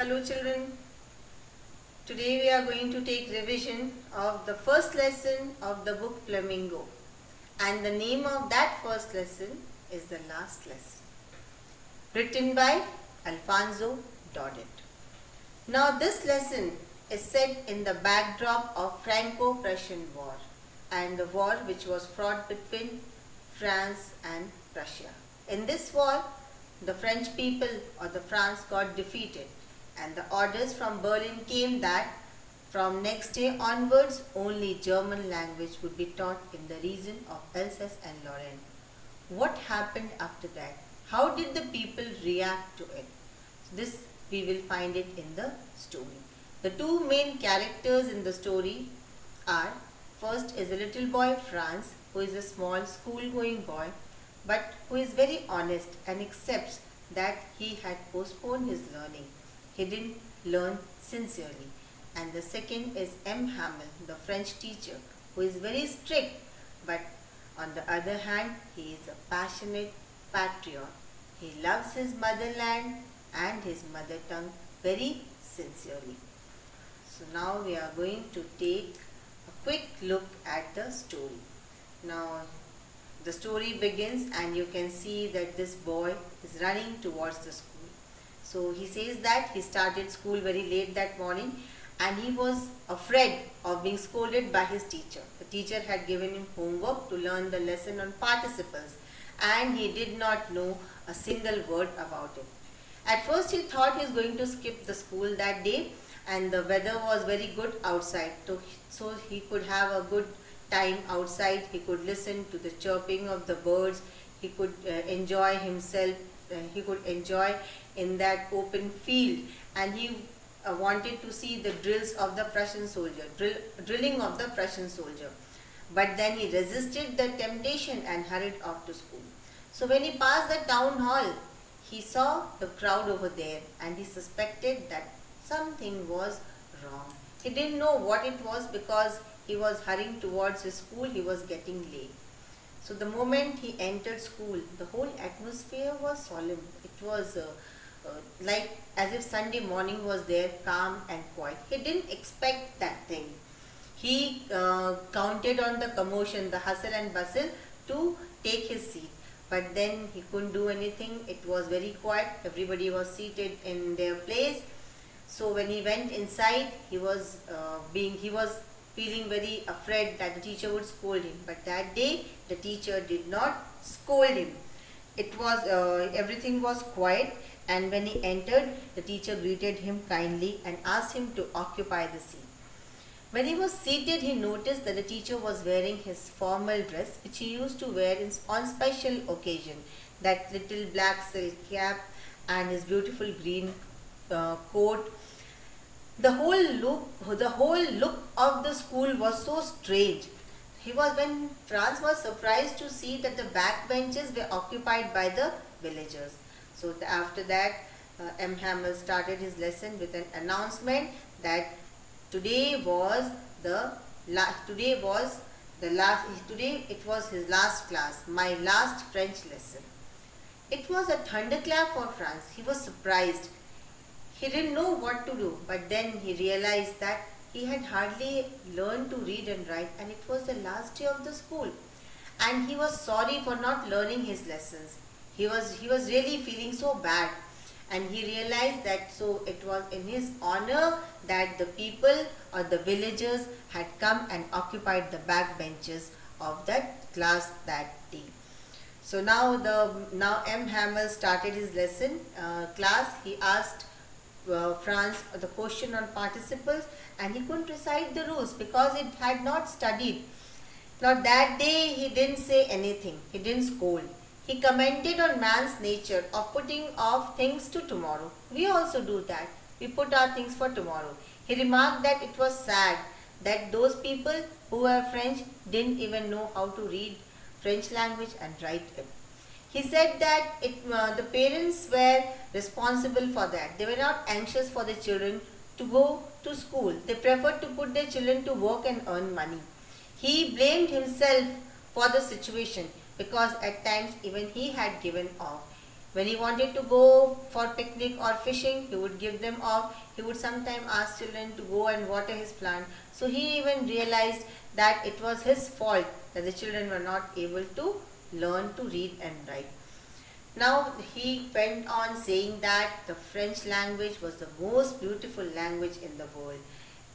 Hello children, today we are going to take revision of the first lesson of the book Flamingo, and the name of that first lesson is The Last Lesson, written by Alfonso Daudet. Now this lesson is set in the backdrop of Franco-Prussian War and the war which was fought between France and Prussia. In this war, the French people or the France got defeated, and the orders from Berlin came that from next day onwards only German language would be taught in the region of Alsace and Lorraine. What happened after that? How did the people react to it? This we will find it in the story. The two main characters in the story are, first is a little boy Franz, who is a small school-going boy but who is very honest and accepts that he had postponed his learning. He didn't learn sincerely. And the second is M. Hamel, the French teacher, who is very strict, but on the other hand, he is a passionate patriot. He loves his motherland and his mother tongue very sincerely. So now we are going to take a quick look at the story. Now the story begins and you can see that this boy is running towards the school. So he says that he started school very late that morning and he was afraid of being scolded by his teacher. The teacher had given him homework to learn the lesson on participles and he did not know a single word about it. At first he thought he was going to skip the school that day, and the weather was very good outside, so he could have a good time outside. He could listen to the chirping of the birds, he could enjoy himself, he could enjoy in that open field, and he wanted to see the drills of the Prussian soldier, drilling of the Prussian soldier. But then he resisted the temptation and hurried off to school. So when he passed the town hall, he saw the crowd over there and he suspected that something was wrong. He didn't know what it was because he was hurrying towards his school, he was getting late. So the moment he entered school, the whole atmosphere was solemn. It was like as if Sunday morning was there, calm and quiet. He didn't expect that thing. He counted on the commotion, the hustle and bustle to take his seat. But then he couldn't do anything. It was very quiet. Everybody was seated in their place. So when he went inside, he was feeling very afraid that the teacher would scold him. But that day, the teacher did not scold him. It was everything was quiet, and when he entered, the teacher greeted him kindly and asked him to occupy the seat. When he was seated, he noticed that the teacher was wearing his formal dress, which he used to wear on special occasion, that little black silk cap and his beautiful green coat. The whole look of the school was so strange. When Franz was surprised to see that the back benches were occupied by the villagers. So after that, M. Hamel started his lesson with an announcement that today it was his last class, my last French lesson. It was a thunderclap for Franz. He was surprised. He didn't know what to do, but then he realized that he had hardly learned to read and write, and it was the last day of the school. And he was sorry for not learning his lessons. He was really feeling so bad. And he realized that so it was in his honor that the people or the villagers had come and occupied the back benches of that class that day. So now M. Hamel started his lesson class. He asked Franz the question on participles, and he couldn't recite the rules because it had not studied. Now that day he didn't say anything. He didn't scold. He commented on man's nature of putting off things to tomorrow. We also do that. We put our things for tomorrow. He remarked that it was sad that those people who were French didn't even know how to read French language and write it. He said that the parents were responsible for that. They were not anxious for their children to go to school. They preferred to put their children to work and earn money. He blamed himself for the situation, because at times even he had given off. When he wanted to go for picnic or fishing, he would give them off. He would sometimes ask children to go and water his plant. So he even realized that it was his fault that the children were not able to learn to read and write. Now he went on saying that the French language was the most beautiful language in the world.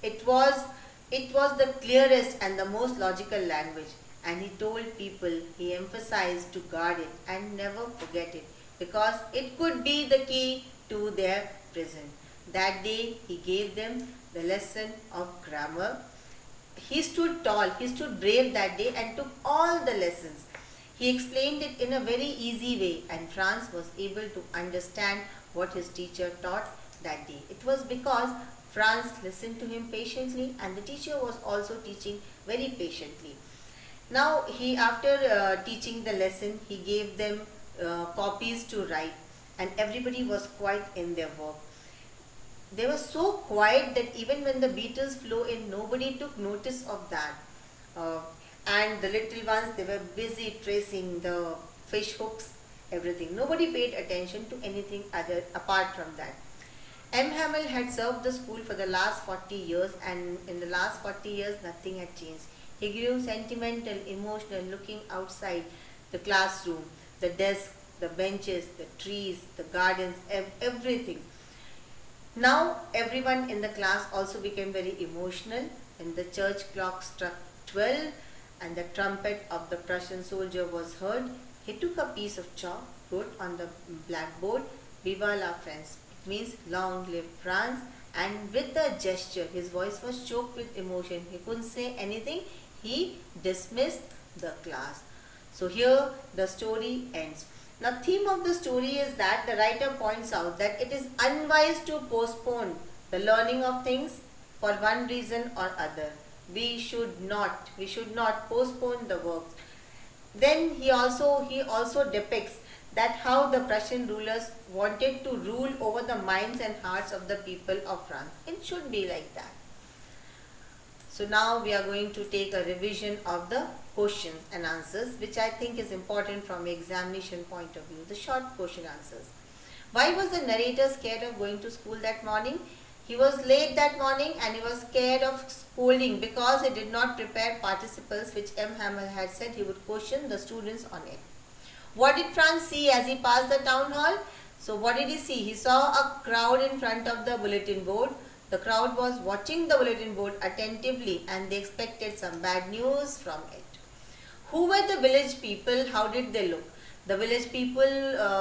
It was the clearest and the most logical language, and he told people, he emphasized to guard it and never forget it, because it could be the key to their prison. That day he gave them the lesson of grammar. He stood tall, he stood brave that day and took all the lessons. He explained it in a very easy way, and Franz was able to understand what his teacher taught that day. It was because Franz listened to him patiently, and the teacher was also teaching very patiently. Now, after teaching the lesson, he gave them copies to write, and everybody was quiet in their work. They were so quiet that even when the beetles flew in, nobody took notice of that. And the little ones, they were busy tracing the fish hooks, everything. Nobody paid attention to anything other apart from that. M. Hamel had served the school for the last 40 years, and in the last 40 years nothing had changed. He grew sentimental, emotional, looking outside the classroom, the desk, the benches, the trees, the gardens, everything. Now everyone in the class also became very emotional when the church clock struck 12 and the trumpet of the Prussian soldier was heard. He took a piece of chalk, wrote on the blackboard, "Viva la France." It means "Long live France." And with a gesture, his voice was choked with emotion. He couldn't say anything. He dismissed the class. So here the story ends. Now, theme of the story is that the writer points out that it is unwise to postpone the learning of things for one reason or other. We should not postpone the work. Then he also depicts that how the Prussian rulers wanted to rule over the minds and hearts of the people of France. It should be like that. So now we are going to take a revision of the questions and answers, which I think is important from examination point of view. The short question answers. Why was the narrator scared of going to school that morning? He was late that morning and he was scared of scolding because he did not prepare participles, which M. Hamel had said he would question the students on it. What did Franz see as he passed the town hall? So what did he see? He saw a crowd in front of the bulletin board. The crowd was watching the bulletin board attentively and they expected some bad news from it. Who were the village people? How did they look? The village people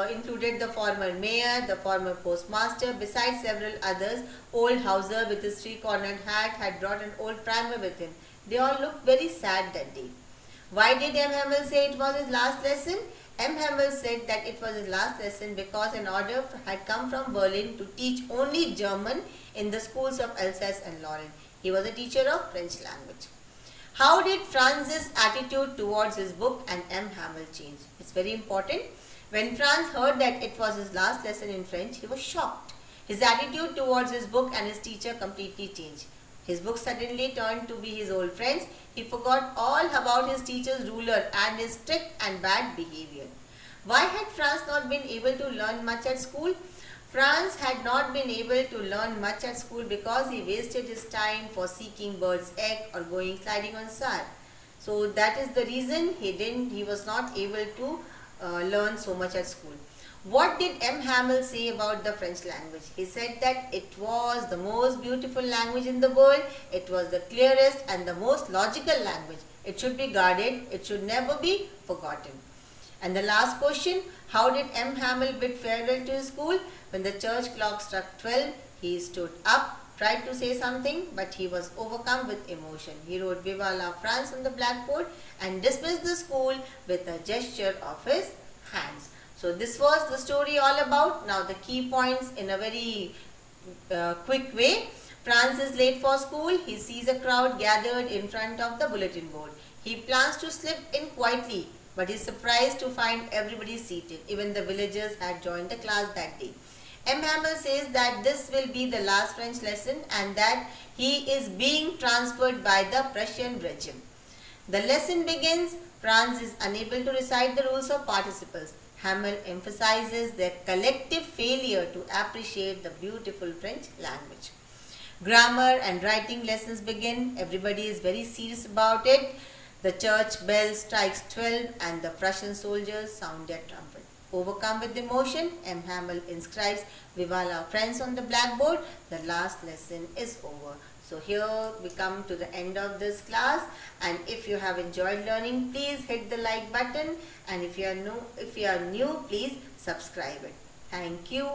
included the former mayor, the former postmaster, besides several others. Old Hauser with his three-cornered hat had brought an old primer with him. They all looked very sad that day. Why did M. Hamel say it was his last lesson? M. Hamel said that it was his last lesson because an order had come from Berlin to teach only German in the schools of Alsace and Lorraine. He was a teacher of French language. How did Franz's attitude towards his book and M. Hamel change? It's very important. When Franz heard that it was his last lesson in French, he was shocked. His attitude towards his book and his teacher completely changed. His book suddenly turned to be his old friends. He forgot all about his teacher's ruler and his strict and bad behavior. Why had Franz not been able to learn much at school? Franz had not been able to learn much at school because he wasted his time for seeking bird's egg or going sliding on sand. So that is the reason he was not able to learn so much at school. What did M. Hamel say about the French language? He said that it was the most beautiful language in the world. It was the clearest and the most logical language. It should be guarded. It should never be forgotten. And the last question, how did M. Hamel bid farewell to his school? When the church clock struck 12, he stood up, tried to say something, but he was overcome with emotion. He wrote "Viva la France" on the blackboard and dismissed the school with a gesture of his hands. So this was the story all about. Now the key points in a very quick way. Franz is late for school. He sees a crowd gathered in front of the bulletin board. He plans to slip in quietly, but is surprised to find everybody seated. Even the villagers had joined the class that day. M. Hamel says that this will be the last French lesson and that he is being transferred by the Prussian regime. The lesson begins. Franz is unable to recite the rules of participles. Hamel emphasizes their collective failure to appreciate the beautiful French language. Grammar and writing lessons begin. Everybody is very serious about it. The church bell strikes 12 and the Prussian soldiers sound their trumpet. Overcome with emotion, M. Hamel inscribes "Viva la France" on the blackboard. The last lesson is over. So here we come to the end of this class, and if you have enjoyed learning, please hit the like button, and if you are new, please subscribe it. Thank you.